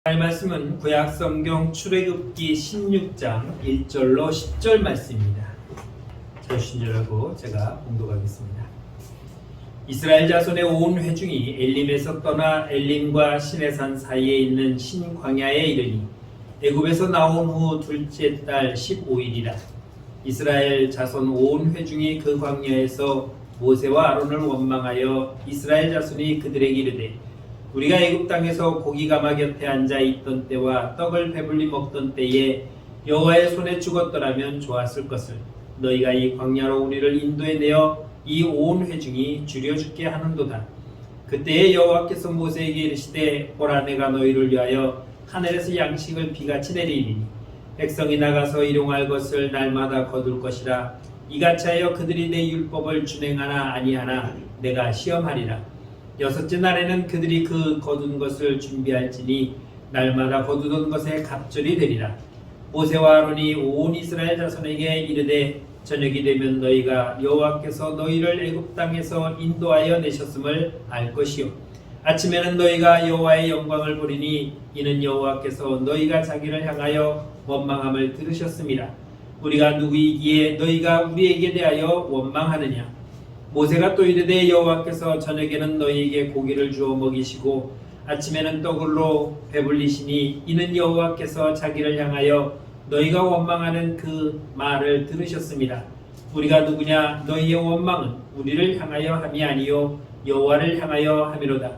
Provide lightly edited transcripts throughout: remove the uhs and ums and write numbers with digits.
할 말씀은 구약성경 출애굽기 16장 1절로 10절 말씀입니다. 저신절하고 제가 봉독하겠습니다. 이스라엘 자손의 온 회중이 엘림에서 떠나 엘림과 시내산 사이에 있는 신광야에 이르니 애굽에서 나온 후 둘째 달 15일이라. 이스라엘 자손 온 회중이 그 광야에서 모세와 아론을 원망하여 이스라엘 자손이 그들에게 이르되 우리가 애굽 땅에서 고기 가마 곁에 앉아 있던 때와 떡을 배불리 먹던 때에 여호와의 손에 죽었더라면 좋았을 것을 너희가 이 광야로 우리를 인도해 내어 이 온 회중이 죽여 죽게 하는도다. 그때에 여호와께서 모세에게 이르시되 보라 내가 너희를 위하여 하늘에서 양식을 비같이 내리리니 백성이 나가서 일용할 것을 날마다 거둘 것이라. 이같이 하여 그들이 내 율법을 준행하나 아니하나 내가 시험하리라. 여섯째 날에는 그들이 그 거둔 것을 준비할지니 날마다 거두던 것에 갑절이 되리라. 모세와 아론이 온 이스라엘 자손에게 이르되 저녁이 되면 너희가 여호와께서 너희를 애굽 땅에서 인도하여 내셨음을 알 것이요 아침에는 너희가 여호와의 영광을 보리니 이는 여호와께서 너희가 자기를 향하여 원망함을 들으셨음이라. 우리가 누구이기에 너희가 우리에게 대하여 원망하느냐. 모세가 또 이르되 여호와께서 저녁에는 너희에게 고기를 주어 먹이시고 아침에는 떡으로 배불리시니 이는 여호와께서 자기를 향하여 너희가 원망하는 그 말을 들으셨습니다. 우리가 누구냐. 너희의 원망은 우리를 향하여 함이 아니요 여호와를 향하여 함이로다.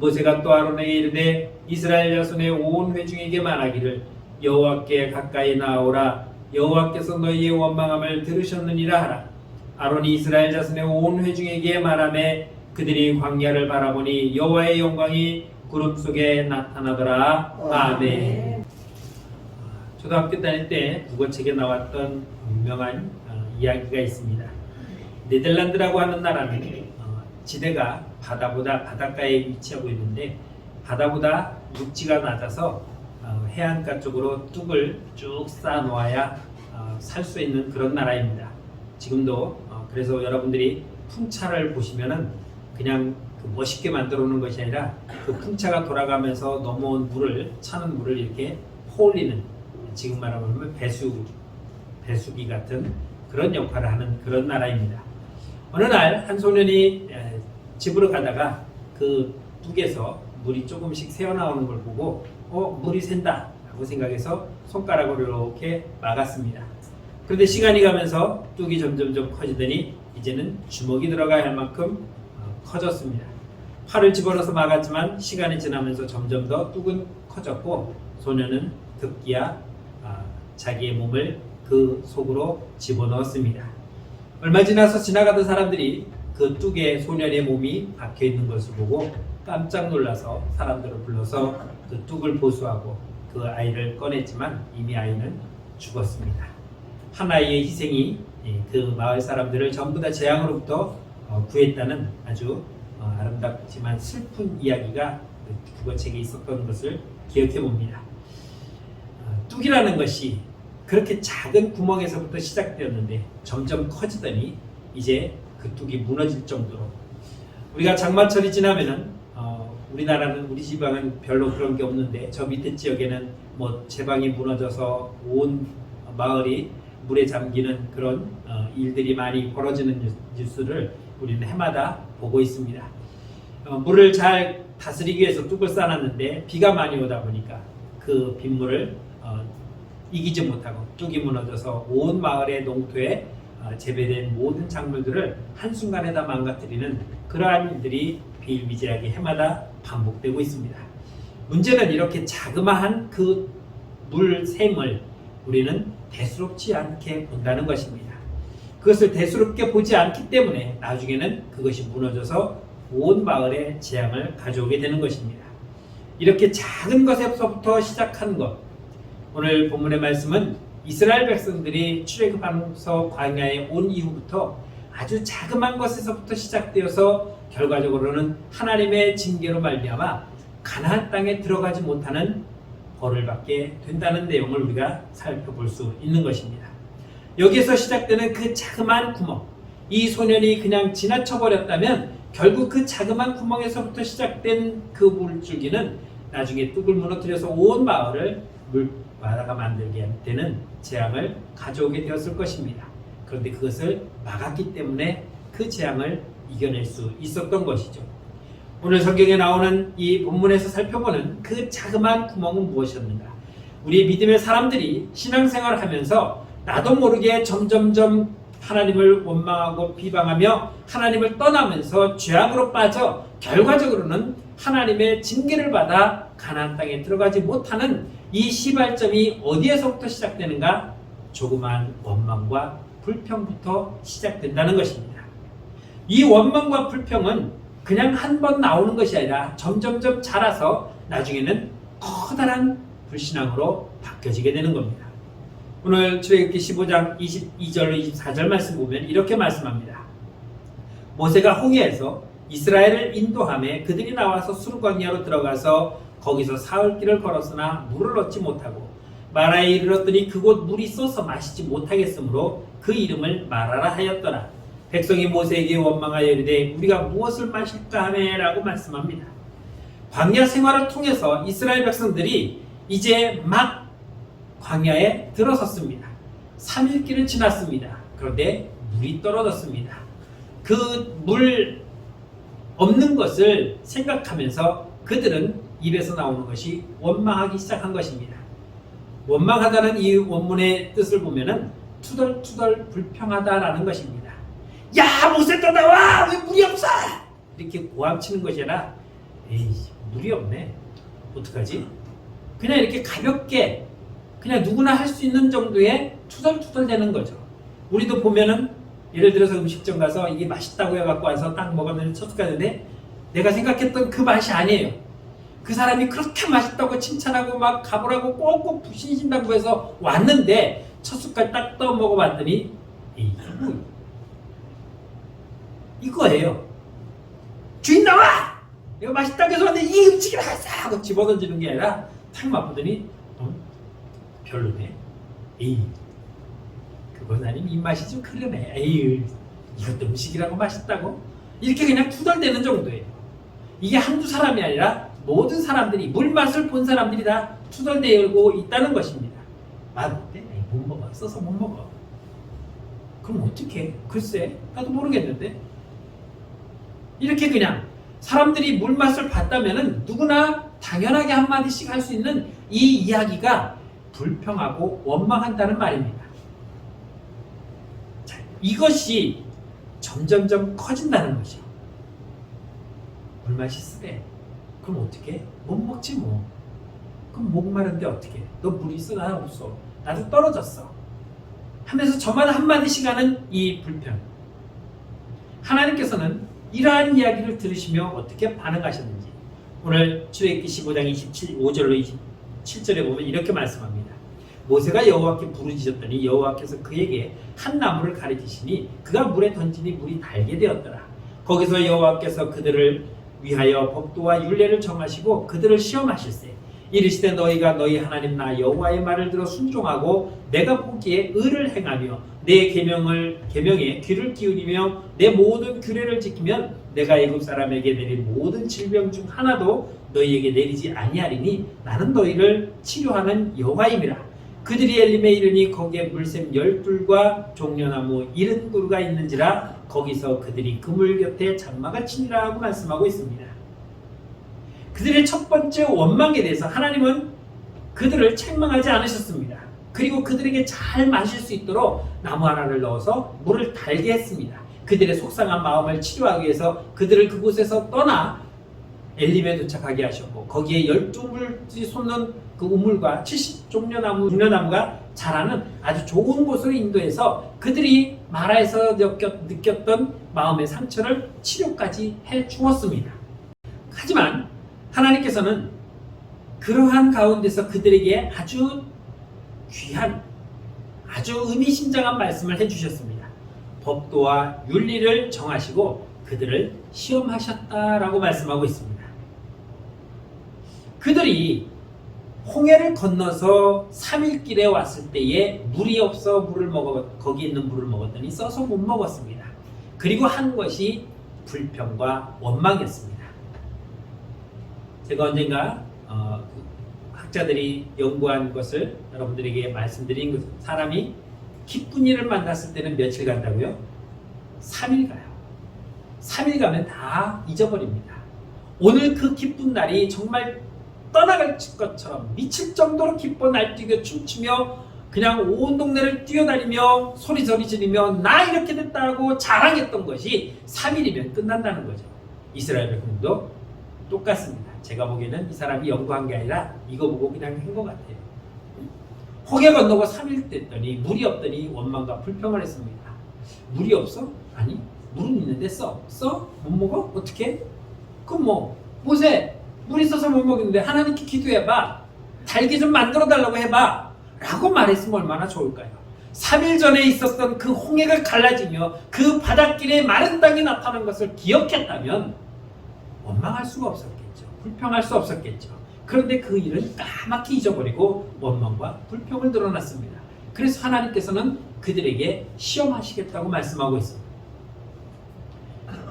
모세가 또 아론에게 이르되 이스라엘 자손의 온 회중에게 말하기를 여호와께 가까이 나아오라. 여호와께서 너희의 원망함을 들으셨느니라 하라. 아론이 이스라엘 자손의 온 회중에게 말하매 그들이 광야를 바라보니 여호와의 영광이 구름 속에 나타나더라. 아멘. 초등학교 다닐 때 국어책에 나왔던 유명한 이야기가 있습니다. 네덜란드라고 하는 나라는 지대가 바닷가에 위치하고 있는데 바다보다 육지가 낮아서 해안가 쪽으로 뚝을 쭉 쌓아 놓아야 살 수 있는 그런 나라입니다. 지금도 그래서 여러분들이 풍차를 보시면은 그냥 멋있게 만들어 놓은 것이 아니라 그 풍차가 돌아가면서 넘어온 차는 물을 이렇게 퍼올리는, 지금 말하면 배수기 같은 그런 역할을 하는 그런 나라입니다. 어느 날 한 소년이 집으로 가다가 그 뚝에서 물이 조금씩 새어나오는 걸 보고 물이 샌다 라고 생각해서 손가락으로 이렇게 막았습니다. 그런데 시간이 가면서 뚝이 점점 커지더니 이제는 주먹이 들어가야 할 만큼 커졌습니다. 팔을 집어넣어서 막았지만 시간이 지나면서 점점 더 뚝은 커졌고 소년은 급기야 자기의 몸을 그 속으로 집어넣었습니다. 얼마 지나서 지나가던 사람들이 그 뚝에 소년의 몸이 박혀있는 것을 보고 깜짝 놀라서 사람들을 불러서 그 뚝을 보수하고 그 아이를 꺼냈지만 이미 아이는 죽었습니다. 한 아이의 희생이 그 마을 사람들을 전부 다 재앙으로부터 구했다는 아주 아름답지만 슬픈 이야기가 국어책에 있었던 것을 기억해 봅니다. 뚝이라는 것이 그렇게 작은 구멍에서부터 시작되었는데 점점 커지더니 이제 그 뚝이 무너질 정도로, 우리가 장마철이 지나면은 우리나라는, 우리 지방은 별로 그런 게 없는데 저 밑에 지역에는 뭐 제방이 무너져서 온 마을이 물에 잠기는 그런 일들이 많이 벌어지는 뉴스를 우리는 해마다 보고 있습니다. 물을 잘 다스리기 위해서 뚝을 쌓아놨는데 비가 많이 오다 보니까 그 빗물을 이기지 못하고 뚝이 무너져서 온 마을의 농토에 재배된 모든 작물들을 한순간에 다 망가뜨리는 그러한 일들이 비일비재하게 해마다 반복되고 있습니다. 문제는 이렇게 자그마한 그 물샘을 우리는 대수롭지 않게 본다는 것입니다. 그것을 대수롭게 보지 않기 때문에 나중에는 그것이 무너져서 온 마을에 재앙을 가져오게 되는 것입니다. 이렇게 작은 것에서부터 시작한 것, 오늘 본문의 말씀은 이스라엘 백성들이 출애굽하면서 광야에 온 이후부터 아주 자그마한 것에서부터 시작되어서 결과적으로는 하나님의 징계로 말미암아 가나안 땅에 들어가지 못하는 벌을 받게 된다는 내용을 우리가 살펴볼 수 있는 것입니다. 여기에서 시작되는 그 자그마한 구멍, 이 소년이 그냥 지나쳐 버렸다면 결국 그 자그마한 구멍에서부터 시작된 그 물줄기는 나중에 뚝을 무너뜨려서 온 마을을 물바다가 만들게 되는 재앙을 가져오게 되었을 것입니다. 그런데 그것을 막았기 때문에 그 재앙을 이겨낼 수 있었던 것이죠. 오늘 성경에 나오는 이 본문에서 살펴보는 그 자그마한 구멍은 무엇이었는가? 우리 믿음의 사람들이 신앙생활을 하면서 나도 모르게 점점점 하나님을 원망하고 비방하며 하나님을 떠나면서 죄악으로 빠져 결과적으로는 하나님의 징계를 받아 가나안 땅에 들어가지 못하는 이 시발점이 어디에서부터 시작되는가? 조그마한 원망과 불평부터 시작된다는 것입니다. 이 원망과 불평은 그냥 한 번 나오는 것이 아니라 점점점 자라서 나중에는 커다란 불신앙으로 바뀌어지게 되는 겁니다. 오늘 출애굽기 15장 22절 24절 말씀 보면 이렇게 말씀합니다. 모세가 홍해에서 이스라엘을 인도하며 그들이 나와서 수르광야로 들어가서 거기서 사흘길을 걸었으나 물을 얻지 못하고 마라에 이르렀더니 그곳 물이 쏘서 마시지 못하겠으므로 그 이름을 마라라 하였더라. 백성이 모세에게 원망하여 이르되 우리가 무엇을 마실까 하네 라고 말씀합니다. 광야 생활을 통해서 이스라엘 백성들이 이제 막 광야에 들어섰습니다. 3일길을 지났습니다. 그런데 물이 떨어졌습니다. 그 물 없는 것을 생각하면서 그들은 입에서 나오는 것이 원망하기 시작한 것입니다. 원망하다는 이 원문의 뜻을 보면은 투덜투덜 불평하다라는 것입니다. 야, 모세 떠나와! 왜 물이 없어! 이렇게 고함치는 것이 아니라 에이, 물이 없네. 어떡하지? 그냥 이렇게 가볍게 그냥 누구나 할 수 있는 정도의 투덜투덜 되는 거죠. 우리도 보면은 예를 들어서 음식점 가서 이게 맛있다고 해갖고 와서 딱 먹었는데 첫 숟갈인데 내가 생각했던 그 맛이 아니에요. 그 사람이 그렇게 맛있다고 칭찬하고 막 가보라고 꼭꼭 부신신다고 해서 왔는데 첫 숟갈 딱 떠 먹어봤더니 이거예요. 주인 나와! 내가 맛있다고 해서 왔는데 이 음식이 나왔어! 하고 집어던지는 게 아니라 탁 맛보더니 별로네. 에이, 그건 아니면 입맛이 좀 그러네. 에이, 이것도 음식이라고 맛있다고? 이렇게 그냥 투덜대는 정도예요. 이게 한두 사람이 아니라 모든 사람들이, 물맛을 본 사람들이 다 투덜대고 있다는 것입니다. 맛 어때? 에이, 못 먹어. 써서 못 먹어. 그럼 어떡해? 글쎄, 나도 모르겠는데. 이렇게 그냥 사람들이 물맛을 봤다면은 누구나 당연하게 한마디씩 할 수 있는 이 이야기가 불평하고 원망한다는 말입니다. 자, 이것이 점점점 커진다는 거죠. 물맛이 쓰대. 그럼 어떻게? 못 먹지 뭐. 그럼 목마른데 어떻게? 너 물 있어? 나 없어. 나도 떨어졌어. 하면서 저만 한마디씩 하는 이 불평. 하나님께서는 이러한 이야기를 들으시며 어떻게 반응하셨는지 오늘 출애굽기 15장 25절로 27절에 보면 이렇게 말씀합니다. 모세가 여호와께 부르짖었더니 여호와께서 그에게 한 나무를 가리키시니 그가 물에 던지니 물이 달게 되었더라. 거기서 여호와께서 그들을 위하여 법도와 율례를 정하시고 그들을 시험하실세. 이르시되 너희가 너희 하나님 나 여호와의 말을 들어 순종하고 내가 보기에 의를 행하며 내 계명에 귀를 기울이며 내 모든 규례를 지키면 내가 애굽 사람에게 내린 모든 질병 중 하나도 너희에게 내리지 아니하리니 나는 너희를 치료하는 여호와임이라. 그들이 엘림에 이르니 거기에 물샘 10뿔과 종려나무 70그루가 있는지라 거기서 그들이 그물 곁에 장막을 치니라 하고 말씀하고 있습니다. 그들의 첫 번째 원망에 대해서 하나님은 그들을 책망하지 않으셨습니다. 그리고 그들에게 잘 마실 수 있도록 나무 하나를 넣어서 물을 달게 했습니다. 그들의 속상한 마음을 치료하기 위해서 그들을 그곳에서 떠나 엘림에 도착하게 하셨고 거기에 12물이 솟는 그 우물과 70종려나무가 자라는 아주 좋은 곳으로 인도해서 그들이 마라에서 느꼈던 마음의 상처를 치료까지 해 주었습니다. 하지만 하나님께서는 그러한 가운데서 그들에게 아주 귀한, 아주 의미심장한 말씀을 해주셨습니다. 법도와 윤리를 정하시고 그들을 시험하셨다라고 말씀하고 있습니다. 그들이 홍해를 건너서 3일길에 왔을 때에 물이 없어 거기 있는 물을 먹었더니 써서 못 먹었습니다. 그리고 한 것이 불평과 원망이었습니다. 제가 언젠가 학자들이 연구한 것을 여러분들에게 말씀드린 것은 사람이 기쁜 일을 만났을 때는 며칠 간다고요? 3일 가요. 3일 가면 다 잊어버립니다. 오늘 그 기쁜 날이 정말 떠나갈 것처럼 미칠 정도로 기뻐 날뛰고 춤추며 그냥 온 동네를 뛰어다니며 소리 지르며 나 이렇게 됐다고 자랑했던 것이 3일이면 끝난다는 거죠. 이스라엘 백성도 똑같습니다. 제가 보기에는 이 사람이 연구한 게 아니라 이거 보고 그냥 한 것 같아요. 홍해 건너고 3일 됐더니 물이 없더니 원망과 불평을 했습니다. 물이 없어? 아니 물은 있는데 써? 못 먹어? 어떻게? 그럼 뭐 모세 물 있어서 못 먹는데 하나님께 기도해봐. 달기 좀 만들어 달라고 해봐 라고 말했으면 얼마나 좋을까요? 3일 전에 있었던 그 홍해가 갈라지며 그 바닷길에 마른 땅이 나타난 것을 기억했다면 원망할 수가 없었겠죠. 불평할 수 없었겠죠. 그런데 그 일은 까맣게 잊어버리고 원망과 불평을 드러났습니다. 그래서 하나님께서는 그들에게 시험하시겠다고 말씀하고 있습니다.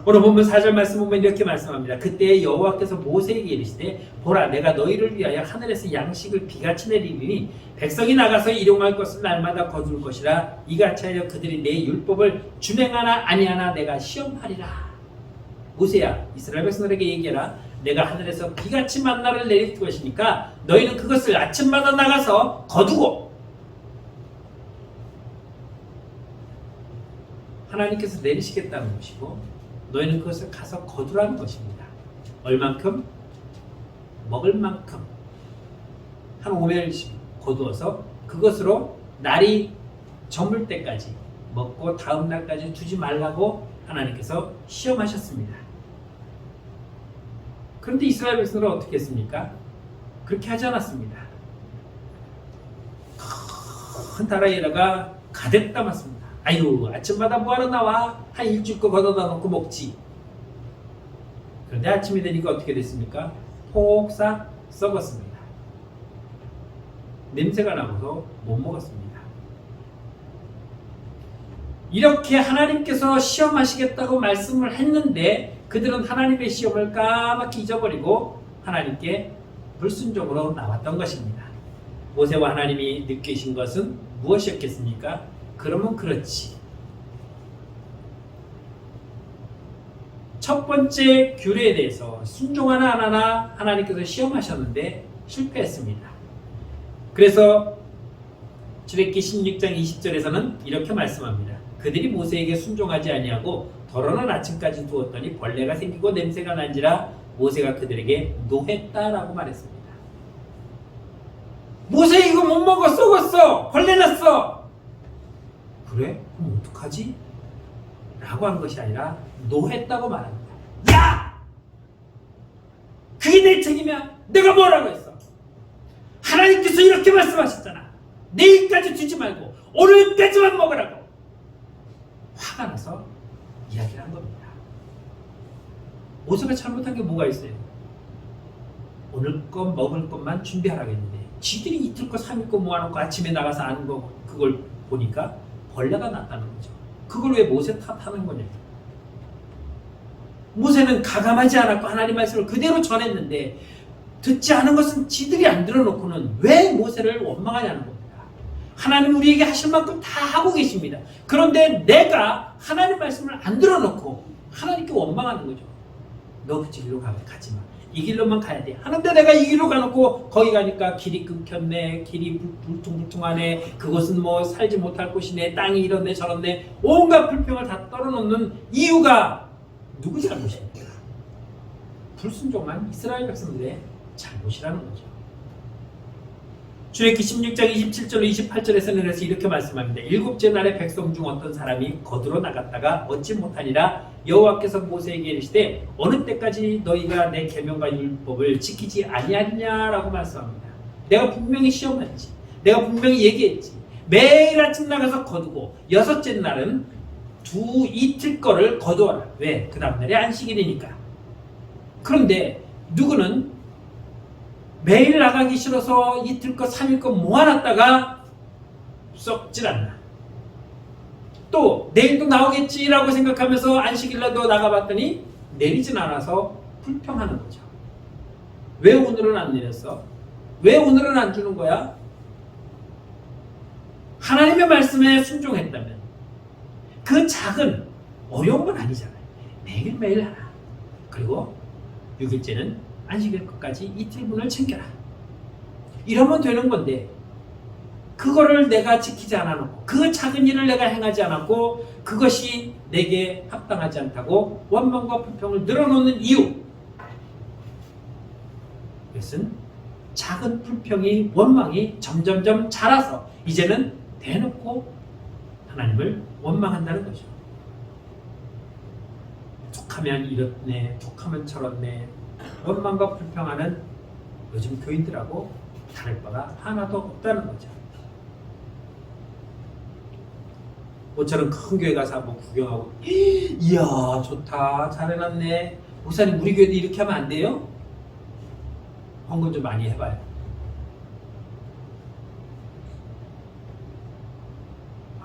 오늘 본문 4절 말씀 보면 이렇게 말씀합니다. 그때 여호와께서 모세에게 이르시되 보라 내가 너희를 위하여 하늘에서 양식을 비같이 내리리니 백성이 나가서 일용할 것을 날마다 거둘 것이라 이같이 하여 그들이 내 율법을 준행하나 아니하나 내가 시험하리라. 모세야 이스라엘 백성들에게 얘기해라. 내가 하늘에서 비같이 만나를 내릴 것이니까 너희는 그것을 아침마다 나가서 거두고 하나님께서 내리시겠다는 것이고 너희는 그것을 가서 거두라는 것입니다. 얼만큼? 먹을 만큼 한 500일씩 거두어서 그것으로 날이 저물 때까지 먹고 다음 날까지 두지 말라고 하나님께서 시험하셨습니다. 그런데 이스라엘 백성들은 어떻게 했습니까? 그렇게 하지 않았습니다. 큰 다라이에다가 가득 담았습니다. 아유 아침마다 뭐하러 나와? 한 일주일 거 걷어다 놓고 먹지. 그런데 아침이 되니까 어떻게 됐습니까? 폭삭 썩었습니다. 냄새가 나고서 못 먹었습니다. 이렇게 하나님께서 시험하시겠다고 말씀을 했는데 그들은 하나님의 시험을 까맣게 잊어버리고 하나님께 불순종으로 나왔던 것입니다. 모세와 하나님이 느끼신 것은 무엇이었겠습니까? 그러면 그렇지. 첫 번째 규례에 대해서 순종하나 안 하나 하나님께서 시험하셨는데 실패했습니다. 그래서 출애굽기 16장 20절에서는 이렇게 말씀합니다. 그들이 모세에게 순종하지 아니하고 더러는 아침까지 두었더니 벌레가 생기고 냄새가 난지라 모세가 그들에게 노했다라고 말했습니다. 모세 이거 못 먹어 썩었어 벌레 났어. 그래? 그럼 어떡하지? 라고 한 것이 아니라 노했다고 말합니다. 야! 그게 내 책임이야? 내가 뭐라고 했어? 하나님께서 이렇게 말씀하셨잖아. 내일까지 두지 말고 오늘까지만 먹으라고. 화가 나서 이야기를 한 겁니다. 모세가 잘못한 게 뭐가 있어요? 오늘 것 먹을 것만 준비하라고 했는데 지들이 이틀 거 3일 거 모아놓고 아침에 나가서 아는 거 그걸 보니까 벌레가 났다는 거죠. 그걸 왜 모세 탓하는 거냐? 모세는 가감하지 않았고 하나님 말씀을 그대로 전했는데 듣지 않은 것은 지들이 안 들어놓고는 왜 모세를 원망하냐는 겁니다. 하나님 우리에게 하실 만큼 다 하고 계십니다. 그런데 내가 하나님 말씀을 안 들어놓고 하나님께 원망하는 거죠. 너 그 길로 가지 마. 이 길로만 가야 돼. 하는데 내가 이 길로 가놓고 거기 가니까 길이 끊겼네. 길이 불퉁불퉁하네. 그것은 뭐 살지 못할 곳이네. 땅이 이렇네 저렇네. 온갖 불평을 다 떨어놓는 이유가 누구 잘못입니까? 불순종한 이스라엘 백성들의 잘못이라는 거죠. 출애굽기 16장 27절 28절에서는 그래서 이렇게 말씀합니다. 일곱째 날에 백성 중 어떤 사람이 거두러 나갔다가 얻지 못하니라 여호와께서 모세에게 이르시되 어느 때까지 너희가 내 계명과 율법을 지키지 아니하느냐라고 말씀합니다. 내가 분명히 시험했지. 내가 분명히 얘기했지. 매일 아침 나가서 거두고 여섯째 날은 이틀 거를 거두어라. 왜? 그 다음날에 안식일이니까. 그런데 누구는 매일 나가기 싫어서 이틀 거 3일 거 모아놨다가 썩질 않나. 또 내일도 나오겠지라고 생각하면서 안식일날도 나가봤더니 내리진 않아서 불평하는 거죠. 왜 오늘은 안 내렸어? 왜 오늘은 안 주는 거야? 하나님의 말씀에 순종했다면 그 작은 어려운 건 아니잖아요. 매일매일 하라. 그리고 6일째는 안식일 끝까지 이틀분을 챙겨라. 이러면 되는 건데 그거를 내가 지키지 않아놓고 그 작은 일을 내가 행하지 않았고 그것이 내게 합당하지 않다고 원망과 불평을 늘어놓는 이유, 이것은 작은 불평이 원망이 점점점 자라서 이제는 대놓고 하나님을 원망한다는 거죠. 툭하면 이렇네, 툭하면 저렇네. 원망과 불평하는 요즘 교인들하고 다를 바가 하나도 없다는 거죠. 모처럼 큰 교회 가서 한번 구경하고 이야 좋다 잘 해놨네. 목사님 우리 교회도 이렇게 하면 안 돼요? 헌금 좀 많이 해봐요.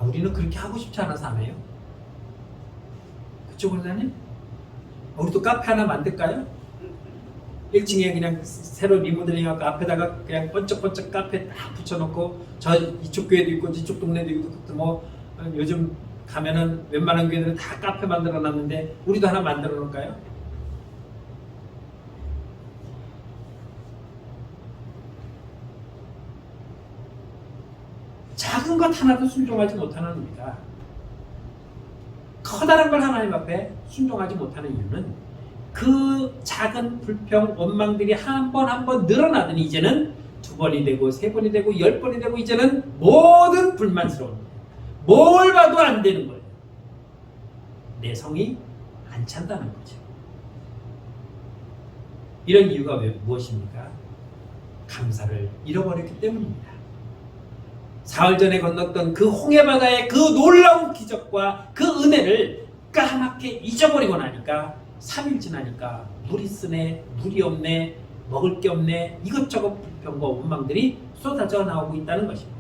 우리는 그렇게 하고 싶지 않아서 안 해요. 그쵸 목사님? 우리도 카페 하나 만들까요? 1층에 그냥 새로 리모델링하고 앞에다가 그냥 번쩍번쩍 카페 딱 붙여놓고 이쪽 교회도 있고 이쪽 동네도 있고 뭐 요즘 가면은 웬만한 교회들은 다 카페 만들어 놨는데 우리도 하나 만들어 놓을까요? 작은 것 하나도 순종하지 못하는 우리가 커다란 걸 하나님 앞에 순종하지 못하는 이유는 그 작은 불평, 원망들이 한 번 늘어나더니 이제는 2번이 되고 3번이 되고 10번이 되고 이제는 모든 불만스러운 뭘 봐도 안 되는 거예요. 내 성이 안 찬다는 거죠. 이런 이유가 무엇입니까? 감사를 잃어버렸기 때문입니다. 사흘 전에 건넜던 그 홍해바다의 그 놀라운 기적과 그 은혜를 까맣게 잊어버리고 나니까 3일 지나니까 물이 쓰네, 물이 없네, 먹을 게 없네, 이것저것 불평과 원망들이 쏟아져 나오고 있다는 것입니다.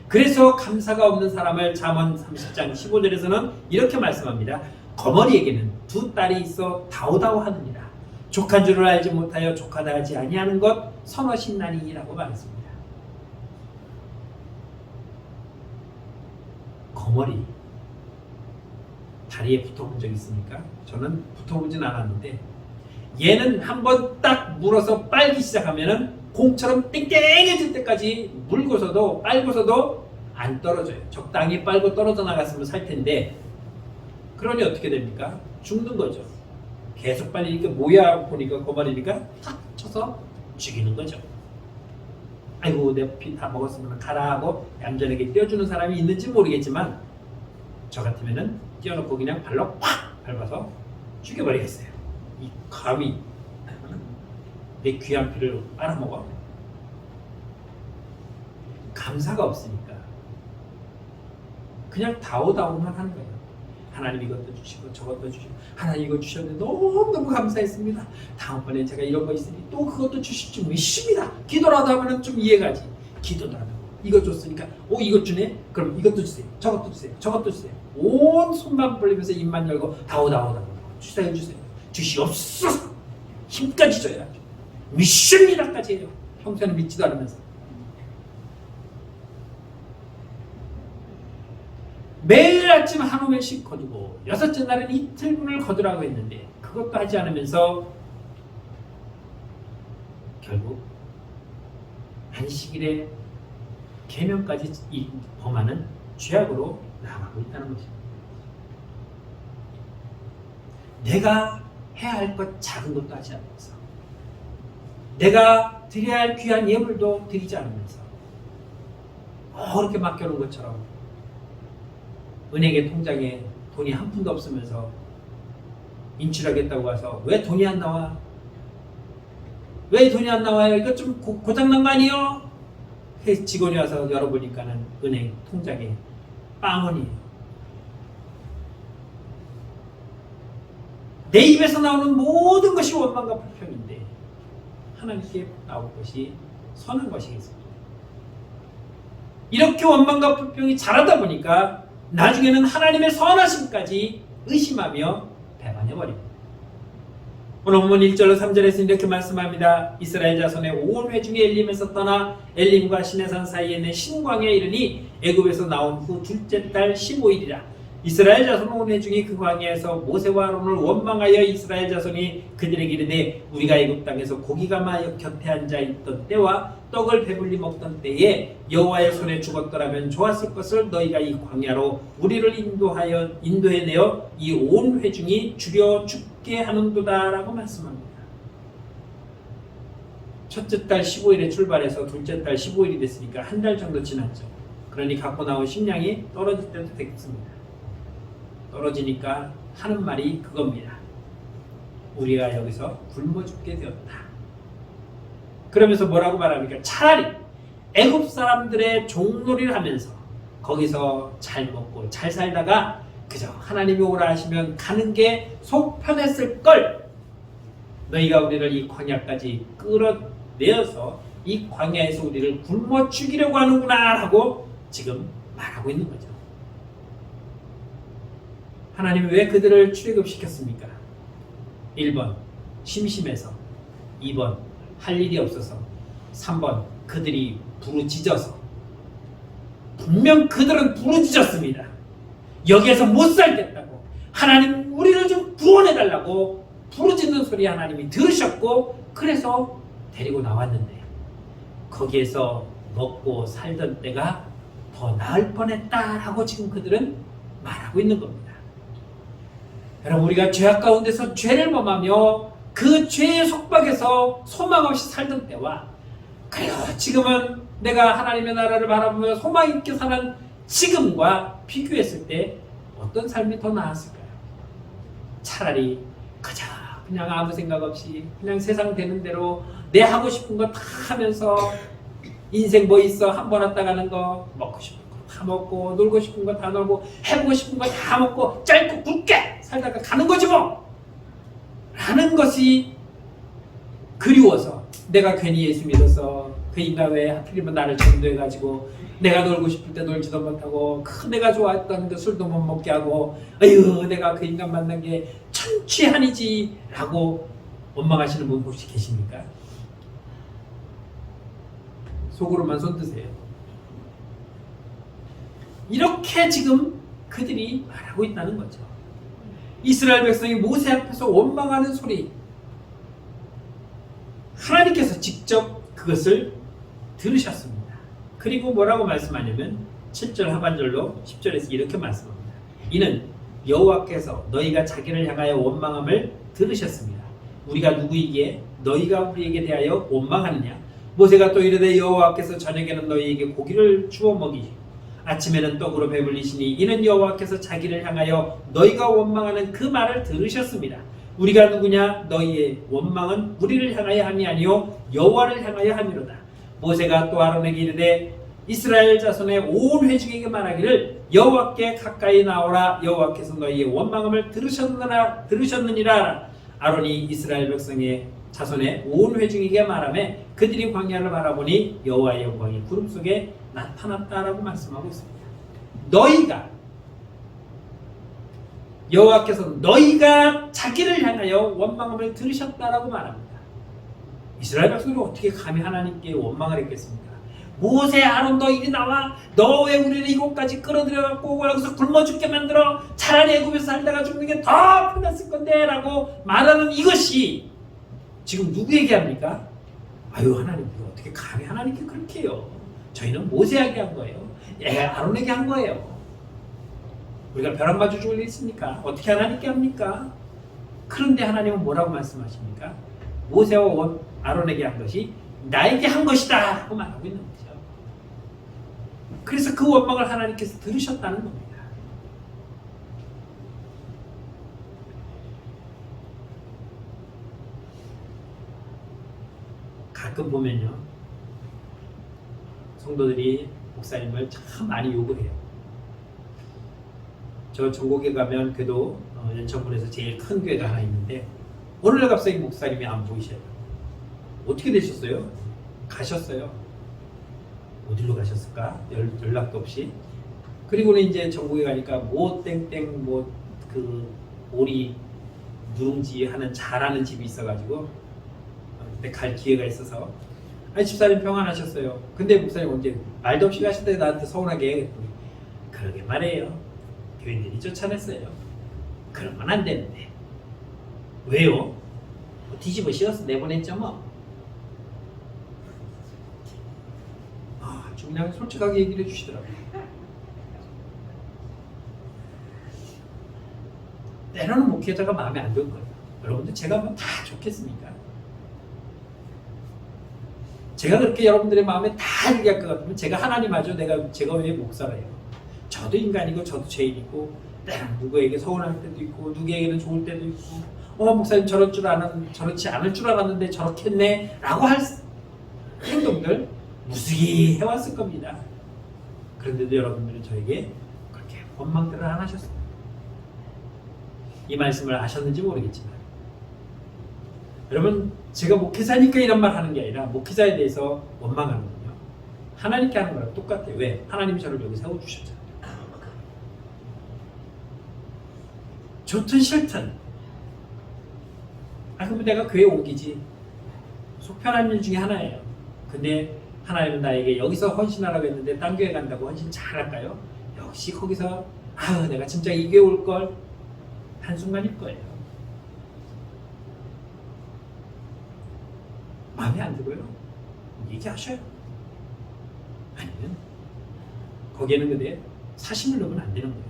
그래서 감사가 없는 사람을 잠언 30장 15절에서는 이렇게 말씀합니다. 거머리에게는 2 딸이 있어 다오다오하느니라. 족한 줄을 알지 못하여 족하다 하지 아니하는 것 선어신나니라고 말했습니다. 거머리 다리에 붙어본 적 있습니까? 저는 붙어보진 않았는데 얘는 한번 딱 물어서 빨기 시작하면은 공처럼 땡땡해질 때까지 물고서도 빨고서도 안 떨어져요. 적당히 빨고 떨어져 나갔으면 살 텐데 그러니 어떻게 됩니까? 죽는 거죠. 계속 빨리니까 뭐야 보니까 거머리니까 탁 쳐서 죽이는 거죠. 아이고 내 피 다 먹었으면 가라 하고 얌전하게 떼어주는 사람이 있는지 모르겠지만 저 같으면은 떼어놓고 그냥 발로 팍 밟아서 죽여버리겠어요. 이 감히 내 귀한 피를 빨아먹어. 감사가 없으니까 그냥 다오다오만 하는 거예요. 하나님 이것도 주시고 저것도 주시고 하나님 이거 주셨는데 너무너무 감사했습니다. 다음번에 제가 이런 거 있으니 또 그것도 주실 줄 믿습니다. 기도라도 하면 좀 이해가지. 기도도 안 하고 이거 줬으니까 이것 주네? 그럼 이것도 주세요. 저것도 주세요. 저것도 주세요. 온 손만 벌리면서 입만 열고 다오다오다오 주세요 주세요. 주시옵소서. 힘까지 줘야 믿습니다까지 해요. 평소에는 믿지도 않으면서 매일 아침 한 오멜씩 거두고 6째 날은 이틀분을 거두라고 했는데 그것도 하지 않으면서 결국 안식일에 계명까지 범하는 죄악으로 나아가고 있다는 것입니다. 내가 해야 할 것 작은 것도 하지 않으면서 내가 드려야 할 귀한 예물도 드리지 않으면서 그렇게 맡겨놓은 것처럼 은행의 통장에 돈이 한 푼도 없으면서 인출하겠다고 와서 왜 돈이 안 나와? 왜 돈이 안 나와요? 이거 좀 고장난 거 아니에요? 직원이 와서 열어보니까는 은행 통장에 빵원이에요. 내 입에서 나오는 모든 것이 원망과 불평인데 하나님께 나올 것이 선한 것이겠습니다. 이렇게 원망과 불평이 자라다 보니까 나중에는 하나님의 선하심까지 의심하며 배반해버립니다. 오늘 본문 1절로 3절에서 이렇게 말씀합니다. 이스라엘 자손의 온 회중이 엘림에서 떠나 엘림과 시내산 사이에 있는 신광야에 이르니 애굽에서 나온 후 둘째 달 15일이라. 이스라엘 자손 온 회중이 그 광야에서 모세와 아론을 원망하여 이스라엘 자손이 그들에게 이르되 우리가 애굽 땅에서 고기가 많이 곁에 앉아 있던 때와 떡을 배불리 먹던 때에 여호와의 손에 죽었더라면 좋았을 것을 너희가 이 광야로 우리를 인도해내어 이 온 회중이 죽여 죽게 하는도다라고 말씀합니다. 첫째 달 15일에 출발해서 둘째 달 15일이 됐으니까 한 달 정도 지났죠. 그러니 갖고 나온 식량이 떨어질 때도 되겠습니다. 떨어지니까 하는 말이 그겁니다. 우리가 여기서 굶어 죽게 되었다. 그러면서 뭐라고 말합니까? 차라리 애굽 사람들의 종놀이를 하면서 거기서 잘 먹고 잘 살다가 그저 하나님이 오라 하시면 가는 게 속 편했을 걸. 너희가 우리를 이 광야까지 끌어내어서 이 광야에서 우리를 굶어 죽이려고 하는구나 라고 지금 말하고 있는 거죠. 하나님이 왜 그들을 출애굽시켰습니까? 1번 심심해서, 2번 할 일이 없어서, 3번 그들이 부르짖어서. 분명 그들은 부르짖었습니다. 여기에서 못 살겠다고, 하나님 우리를 좀 구원해달라고 부르짖는 소리 하나님이 들으셨고 그래서 데리고 나왔는데 거기에서 먹고 살던 때가 더 나을 뻔했다라고 지금 그들은 말하고 있는 겁니다. 여러분, 우리가 죄악 가운데서 죄를 범하며 그 죄의 속박에서 소망 없이 살던 때와 그래요 지금은 내가 하나님의 나라를 바라보며 소망 있게 사는 지금과 비교했을 때 어떤 삶이 더 나았을까요? 차라리 그냥 아무 생각 없이 그냥 세상 되는 대로 내 하고 싶은 거 다 하면서 인생 뭐 있어 한 번 왔다 가는 거 먹고 싶은 거 다 먹고 놀고 싶은 거 다 놀고 해보고 싶은 거 다 먹고 짧고 굵게 살다가 가는 거지 뭐 라는 것이 그리워서 내가 괜히 예수 믿어서 그 인간 왜 하필이면 나를 전도해가지고 내가 놀고 싶을 때 놀지도 못하고 내가 좋아했던 그 술도 못 먹게 하고 아유 내가 그 인간 만난 게 천취한이지 라고 원망하시는 분 혹시 계십니까? 속으로만 손 드세요. 이렇게 지금 그들이 말하고 있다는 거죠. 이스라엘 백성이 모세 앞에서 원망하는 소리, 하나님께서 직접 그것을 들으셨습니다. 그리고 뭐라고 말씀하냐면 7절 하반절로 10절에서 이렇게 말씀합니다. 이는 여호와께서 너희가 자기를 향하여 원망함을 들으셨습니다. 우리가 누구이기에 너희가 우리에게 대하여 원망하느냐? 모세가 또 이르되 여호와께서 저녁에는 너희에게 고기를 주어 먹이시고 아침에는 떡으로 배불리시니 이는 여호와께서 자기를 향하여 너희가 원망하는 그 말을 들으셨습니다. 우리가 누구냐? 너희의 원망은 우리를 향하여 함이 아니요 여호와를 향하여 함이로다. 모세가 또 아론에게 이르되 이스라엘 자손의 온 회중에게 말하기를 여호와께 가까이 나오라. 여호와께서 너희의 원망함을 들으셨느니라. 아론이 이스라엘 백성의 자손의 온 회중에게 말하며 그들이 광야를 바라보니 여호와의 영광이 구름 속에 나타났다라고 말씀하고 있습니다. 너희가 여호와께서 너희가 자기를 향하여 원망함을 들으셨다라고 말합니다. 이스라엘 백성들이 어떻게 감히 하나님께 원망을 했겠습니까? 모세 아론도 이리 나와 너 왜 우리를 이곳까지 끌어들여갖고 여기서 굶어 죽게 만들어 차라리 애굽에서 살다가 죽는 게 더 편했을 건데 라고 말하는 이것이 지금 누구에게 합니까? 아유 하나님 어떻게 감히 하나님께 그렇게 해요. 저희는 모세에게 한 거예요. 아론에게 한 거예요. 우리가 벼락 맞아 죽을 일 있습니까? 어떻게 하나님께 합니까? 그런데 하나님은 뭐라고 말씀하십니까? 모세와 아론에게 한 것이 나에게 한 것이다 하고 말하고 있는 거죠. 그래서 그 원망을 하나님께서 들으셨다는 겁니다. 가끔 보면요 성도들이 목사님을 참 많이 욕을 해요. 저 전국에 가면 그래도 연천군에서 제일 큰 교회가 하나 있는데 오늘날 갑자기 목사님이 안 보이셔요. 어떻게 되셨어요? 가셨어요. 어디로 가셨을까? 연락도 없이. 그리고는 이제 전국에 가니까 뭐 땡땡 뭐 그 오리 누룽지 하는 잘하는 집이 있어가지고 그때 갈 기회가 있어서 아니 집사님 평안하셨어요. 근데 목사님 언제 말도 없이 가시더니 나한테 서운하게 해. 그러게 말해요. 교인들이 쫓아냈어요. 그러면 안 되는데. 왜요? 뭐 뒤집어 씌워서 내보냈죠 뭐. 아주 그냥 솔직하게 얘기를 해주시더라고요. 때로는 목회자가 마음에 안 들 거예요. 여러분들 제가 뭐 다 좋겠습니까? 제가 그렇게 여러분들의 마음에 다 들게 할 것 같으면 제가 하나님하죠. 제가 왜 목사래요? 저도 인간이고 저도 죄인이고 누구에게 서운할 때도 있고 누구에게는 좋을 때도 있고 목사님 저렇지 않을 줄 알았는데 저렇게 했네 라고 할 행동들 무수히 해왔을 겁니다. 그런데도 여러분들은 저에게 그렇게 원망들을 안 하셨어요. 이 말씀을 아셨는지 모르겠지만 여러분 제가 목회자니까 이런 말 하는 게 아니라 목회자에 대해서 원망하는군요. 하나님께 하는 거랑 똑같아요. 왜? 하나님이 저를 여기 세워주셨잖아요. 좋든 싫든 그럼 내가 교회 옮기지. 속편한 일 중에 하나예요. 근데 하나님은 나에게 여기서 헌신하라고 했는데 딴 교회 간다고 헌신 잘할까요? 역시 거기서 내가 진짜 이 교회 올걸 한순간일 거예요. 마음에 안 들고요. 얘기하셔요. 아니면 거기에는 근데 사심을 넣으면 안 되는 거예요.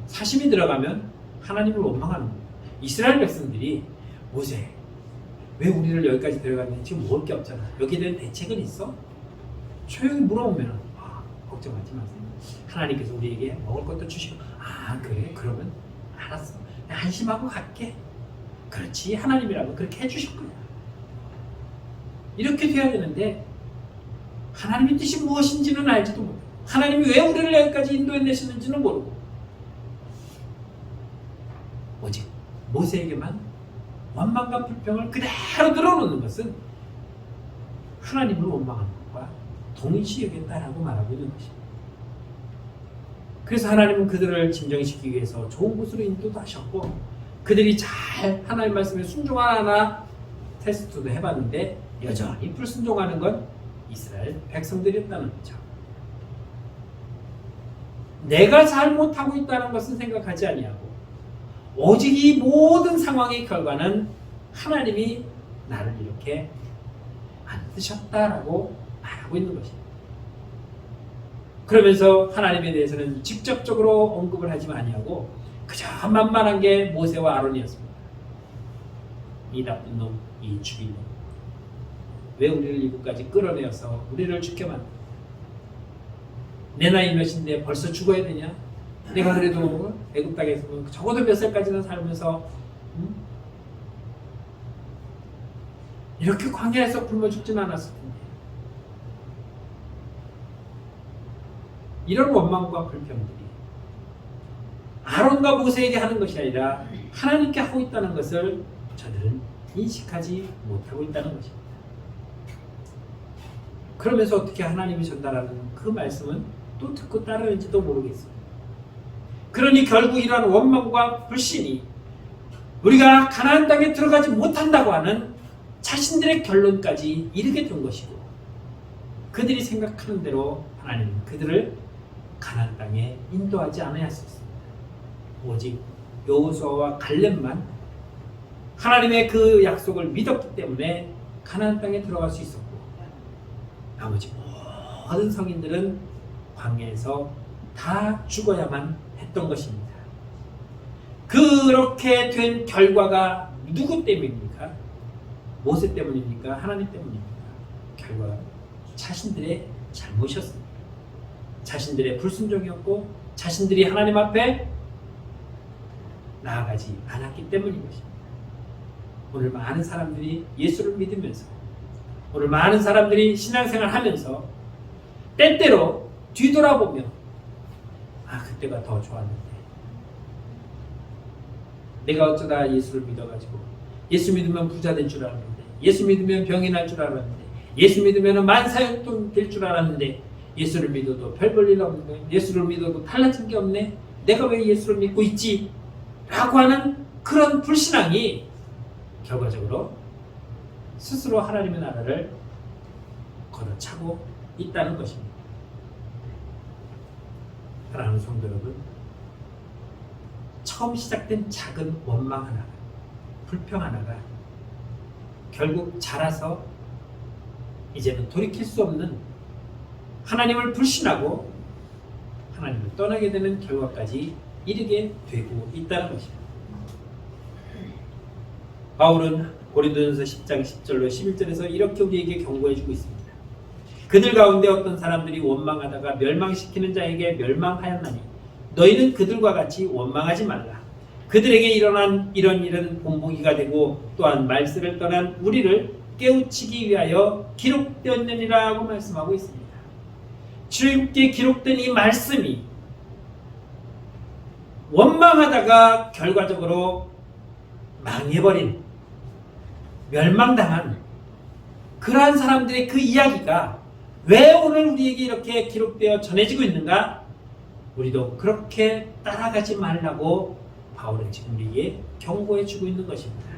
사심이 들어가면 하나님을 원망하는 거예요. 이스라엘 백성들이 모세 왜 우리를 여기까지 데려갔는지 지금 먹을 게 없잖아. 여기에 대한 대책은 있어? 조용히 물어보면 걱정하지 마세요. 하나님께서 우리에게 먹을 것도 주시고 그래? 그러면 알았어. 안심하고 갈게. 그렇지. 하나님이라면 그렇게 해주실 거야. 이렇게 돼야 되는데 하나님의 뜻이 무엇인지는 알지도 못하고 하나님이 왜 우리를 여기까지 인도해내시는지는 모르고 오직 모세에게만 원망과 불평을 그대로 늘어놓는 것은 하나님을 원망하는 것과 동일시 여겼다라고 말하고 있는 것입니다. 그래서 하나님은 그들을 진정시키기 위해서 좋은 곳으로 인도도 하셨고 그들이 잘 하나님 말씀에 순종하나 테스트도 해봤는데 여전히 불순종하는 건 이스라엘 백성들이었다는 거죠. 내가 잘못하고 있다는 것은 생각하지 아니하고 오직 이 모든 상황의 결과는 하나님이 나를 이렇게 만드셨다라고 말하고 있는 것입니다. 그러면서 하나님에 대해서는 직접적으로 언급을 하지 아니하고 그저 만만한 게 모세와 아론이었습니다. 이 나쁜 놈, 이 죽인 놈. 왜 우리를 이곳까지 끌어내어서 우리를 죽게 만들어? 내 나이 몇인데 벌써 죽어야 되냐? 내가 그래도 애굽 땅에서 적어도 몇 살까지는 살면서 이렇게 광야에서 굶어 죽진 않았을 텐데. 이런 원망과 불평들이 아론과 모세에게 하는 것이 아니라 하나님께 하고 있다는 것을 저들은 인식하지 못하고 있다는 것입니다. 그러면서 어떻게 하나님이 전달하는 그 말씀은 또 듣고 따르는지도 모르겠어요. 그러니 결국 이러한 원망과 불신이 우리가 가나안 땅에 들어가지 못한다고 하는 자신들의 결론까지 이르게 된 것이고 그들이 생각하는 대로 하나님은 그들을 가나안 땅에 인도하지 않으셨습니다. 오직 여호수아와 갈렙만 하나님의 그 약속을 믿었기 때문에 가나안 땅에 들어갈 수 있었고 나머지 모든 성인들은 광야에서 다 죽어야만 했던 것입니다. 그렇게 된 결과가 누구 때문입니까? 모세 때문입니까? 하나님 때문입니까? 결과가 자신들의 잘못이었습니다. 자신들의 불순종이었고 자신들이 하나님 앞에 나아가지 않았기 때문인 것입니다. 오늘 많은 사람들이 예수를 믿으면서 오늘 많은 사람들이 신앙생활 하면서 때때로 뒤돌아보며 그때가 더 좋았는데 내가 어쩌다 예수를 믿어가지고 예수 믿으면 부자 될 줄 알았는데 예수 믿으면 병이 날 줄 알았는데 예수 믿으면 만사형통 될 줄 알았는데 예수를 믿어도 별 볼 일 없네. 예수를 믿어도 달라진 게 없네. 내가 왜 예수를 믿고 있지? 라고 하는 그런 불신앙이 결과적으로 스스로 하나님의 나라를 걷어차고 있다는 것입니다. 사랑하는 성도 여러분, 처음 시작된 작은 원망 하나가, 불평 하나가 결국 자라서 이제는 돌이킬 수 없는 하나님을 불신하고 하나님을 떠나게 되는 결과까지 이르게 되고 있다는 것입니다. 바울은 고린도전서 10장 10절로 11절에서 이렇게 우리에게 경고해주고 있습니다. 그들 가운데 어떤 사람들이 원망하다가 멸망시키는 자에게 멸망하였나니 너희는 그들과 같이 원망하지 말라. 그들에게 일어난 이런 일은 본보기가 되고 또한 말세를 떠난 우리를 깨우치기 위하여 기록되었느니라고 말씀하고 있습니다. 출애굽기에 기록된 이 말씀이 원망하다가 결과적으로 망해버린, 멸망당한 그러한 사람들의 그 이야기가 왜 오늘 우리에게 이렇게 기록되어 전해지고 있는가? 우리도 그렇게 따라가지 말라고 바울은 지금 우리에게 경고해 주고 있는 것입니다.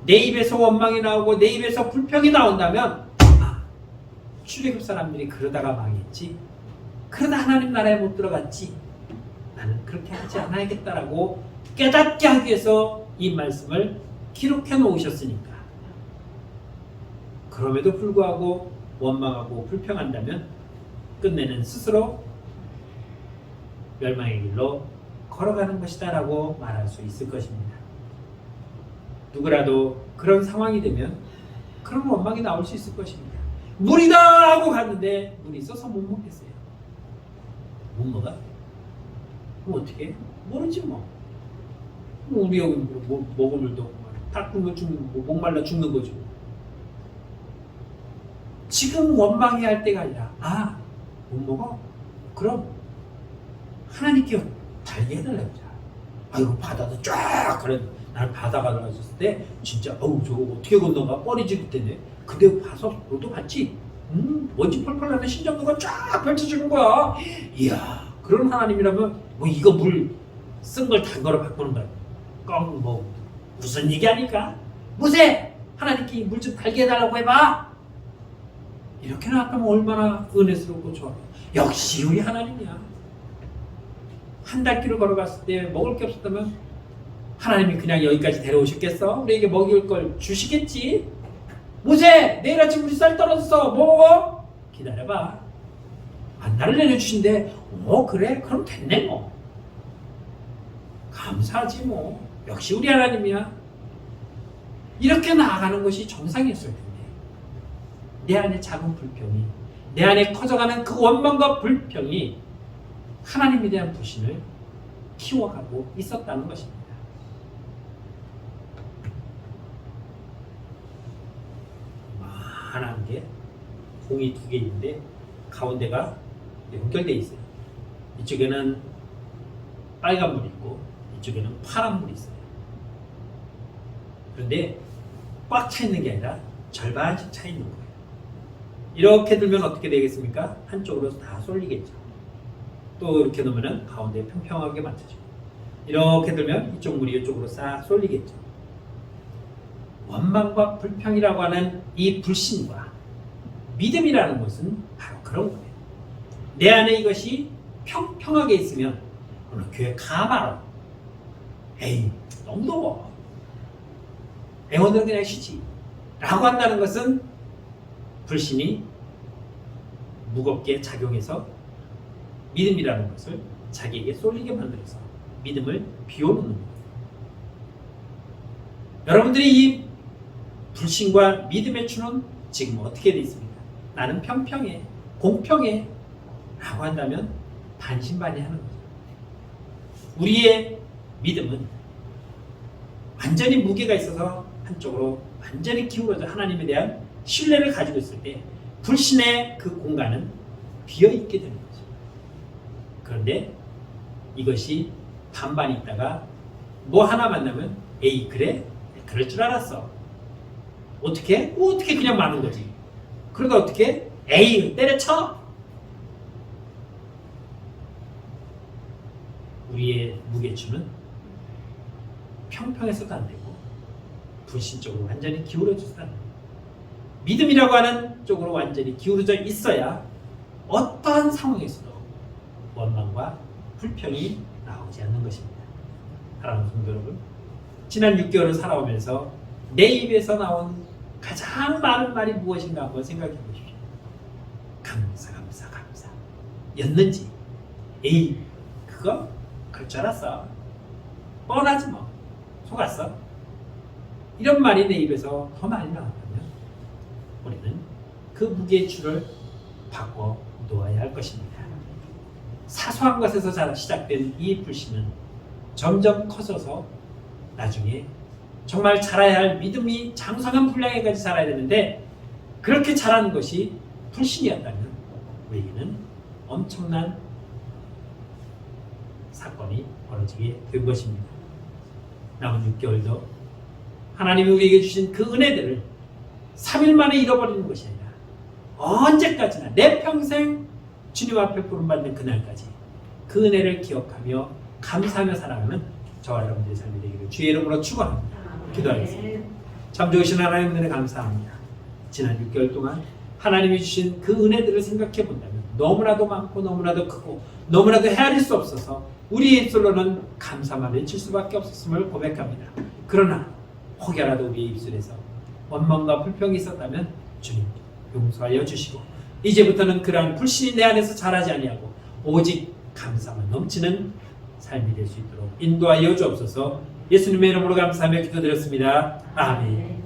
내 입에서 원망이 나오고 내 입에서 불평이 나온다면 출애굽 사람들이 그러다가 망했지, 그러다 하나님 나라에 못 들어갔지, 나는 그렇게 하지 않아야겠다라고 깨닫게 하기 위해서 이 말씀을 기록해 놓으셨으니까. 그럼에도 불구하고 원망하고 불평한다면 끝내는 스스로 멸망의 길로 걸어가는 것이다 라고 말할 수 있을 것입니다. 누구라도 그런 상황이 되면 그런 원망이 나올 수 있을 것입니다. 물이다 하고 갔는데 물이 있어서 못 먹겠어요. 못 먹어? 그럼 어떻게? 모르지 뭐. 우리 여기 먹은 물도 다 굶어 죽는, 목말라 죽는 거죠. 지금 원망해야 할 때가 아니라 못 먹어? 그럼 하나님께 달게 해달라고 하자. 이거 바다도 쫙 그래. 나는 바다가 들어갔을 때 진짜 저거 어떻게 건너가 뻘이지 그때네. 근데 가서 너도 봤지? 먼지 펄펄 나는 신정도가 쫙 펼쳐지는 거야. 이야, 그런 하나님이라면 뭐 이거 물 쓴 걸 단 거로 바꾸는 거야. 뭐 무슨 얘기 하니까? 모세! 하나님께 물 좀 달게 해달라고 해봐. 이렇게 나왔다면 얼마나 은혜스럽고 좋아. 역시 우리 하나님이야. 한 달 길을 걸어갔을 때 먹을 게 없었다면 하나님이 그냥 여기까지 데려오셨겠어? 우리에게 먹일 걸 주시겠지? 모세! 내일 아침 우리 쌀 떨어졌어. 뭐 먹어? 기다려봐. 만나를 내려주신대. 그래? 그럼 됐네 뭐. 감사하지 뭐. 역시 우리 하나님이야. 이렇게 나아가는 것이 정상이었을 텐데 내 안에 작은 불평이, 내 안에 커져가는 그 원망과 불평이 하나님에 대한 불신을 키워가고 있었다는 것입니다. 만한 게 공이 두 개 있는데 가운데가 연결되어 있어요. 이쪽에는 빨간 물이 있고 이쪽에는 파란 물이 있어요. 그런데 꽉 차 있는 게 아니라 절반씩 차 있는 거예요. 이렇게 들면 어떻게 되겠습니까? 한쪽으로 다 쏠리겠죠. 또 이렇게 놓으면 가운데 평평하게 맞춰지고, 이렇게 들면 이쪽 물이 이쪽으로 싹 쏠리겠죠. 원망과 불평이라고 하는 이 불신과 믿음이라는 것은 바로 그런 거예요. 내 안에 이것이 평평하게 있으면 오늘 교회 가봐라. 에이, 너무 더워. 병원들은 그냥 쉬지. 라고 한다는 것은 불신이 무겁게 작용해서 믿음이라는 것을 자기에게 쏠리게 만들어서 믿음을 비워놓는 거예요. 여러분들이 이 불신과 믿음의 추는 지금 어떻게 되어 있습니까? 나는 평평해, 공평해 라고 한다면 반신반의하는 거죠. 우리의 믿음은 완전히 무게가 있어서 한쪽으로 완전히 기울어져 하나님에 대한 신뢰를 가지고 있을 때 불신의 그 공간은 비어있게 되는 거죠. 그런데 이것이 반반이 있다가 뭐 하나 만나면 에이 그래? 그럴 줄 알았어. 어떻게 그냥 마는 거지. 그러니까 어떻게? 에이 때려쳐. 우리의 무게추는 평평해서도 안 되고 불신 쪽으로 완전히 기울어져서도 안 되고 믿음이라고 하는 쪽으로 완전히 기울어져 있어야 어떠한 상황에서도 원망과 불평이 나오지 않는 것입니다. 사랑하는 성도 여러분, 지난 6개월을 살아오면서 내 입에서 나온 가장 많은 말이 무엇인가 한번 생각해 보십시오. 감사 였는지, 에이 그거 그럴 줄 알았어, 뻔하지 뭐, 속았어, 이런 말이 내 입에서 더 많이 나왔다면 우리는 그 무게의 줄을 바꿔 놓아야 할 것입니다. 사소한 것에서 시작된 이 불신은 점점 커져서 나중에 정말 자라야 할 믿음이 장성한 분량에까지 자라야 되는데, 그렇게 자라는 것이 불신이었다면 우리에게는 엄청난 사건이 벌어지게 된 것입니다. 남은 6개월도 하나님이 우리에게 주신 그 은혜들을 3일 만에 잃어버리는 것이 아니라 언제까지나 내 평생 주님 앞에 부름받는 그날까지 그 은혜를 기억하며 감사하며 살아가는 저와 여러분들의 삶이 되기를 주의 이름으로 축원합니다. 기도하겠습니다. 참 좋으신 하나님 은혜 감사합니다. 지난 6개월 동안 하나님이 주신 그 은혜들을 생각해 본다면 너무나도 많고 너무나도 크고 너무나도 헤아릴 수 없어서 우리의 입술로는 감사만 외칠 수밖에 없었음을 고백합니다. 그러나 혹여라도 우리의 입술에서 원망과 불평이 있었다면 주님 용서하여 주시고, 이제부터는 그러한 불신이 내 안에서 자라지 아니하고 오직 감사만 넘치는 삶이 될 수 있도록 인도하여 주옵소서. 예수님의 이름으로 감사하며 기도드렸습니다. 아멘.